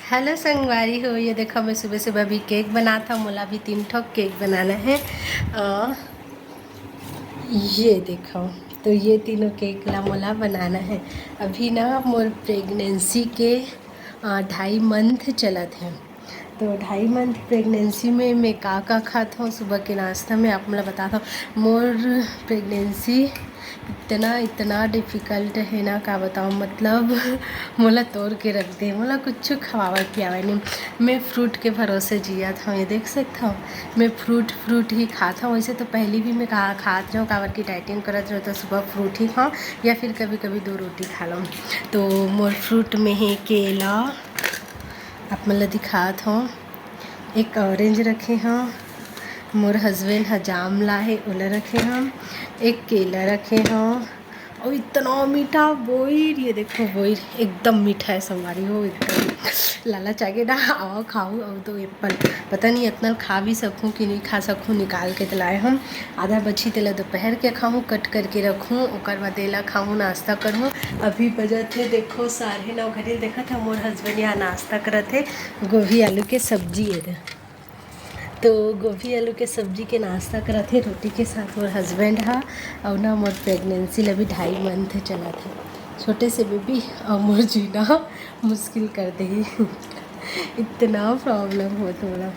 Hello संगवारी हो। ये देखो मैं सुबह सुबह भी केक बना था। मोला भी 3 ठोक केक बनाना है। ये देखो, तो ये तीनों केक ला मोला बनाना है। अभी ना मोर प्रेगनेंसी के 2.5 मंथ चलत है। तो 2.5 मंथ प्रेगनेंसी में मैं का खात हूँ सुबह के नाश्ता में आप मला बताता हूँ। मोर प्रेगनेंसी इतना डिफ़िकल्ट है ना, का बताऊँ। मतलब मोला तोड़ के रख दे, मोला कुछ खवावे पियावे नहीं। मैं फ्रूट के भरोसे जिया था। ये देख सकता हूँ, मैं फ्रूट ही खाता हूँ। वैसे तो पहले भी मैं खात रहूँ, काबर की डाइटिंग करत रहूँ, तो सुबह फ्रूट ही खाऊँ या फिर कभी कभी 2 रोटी खा लूँ। तो मोर फ्रूट में है केला, आप मला दिखात हूँ। एक ऑरेंज रखे हैं, मोर हस्बैंड ह जाम ला है ओला रखे हम। एक केला रखे हैं और इतना मीठा बोइर। ये देखो बोइर एकदम मीठा है संगवारी हो, एकदम लालच आगे ना आओ खाऊँ। और तो एप्पल पता नहीं इतना खा भी सकूँ कि नहीं खा सकूँ। निकाल के तलाए हम आधा बची तेला दोपहर के खाऊँ, कट करके रखूँ, ओकर बाद एला खाऊँ, नाश्ता करूँ। अभी बजत है देखो 9:30 घड़ी। देखा था मोर हस्बैंड यहाँ नाश्ता करत है, गोभी आलू के सब्जी है। तो गोभी आलू के सब्जी के नाश्ता करत थे रोटी के साथ मोर हस्बैंड हा। और ना मोर प्रेगनेंसी ला भी 2.5 मंथ चला था। छोटे से बेबी और मोर जीना मुश्किल कर दे इतना प्रॉब्लम हो थोड़ा।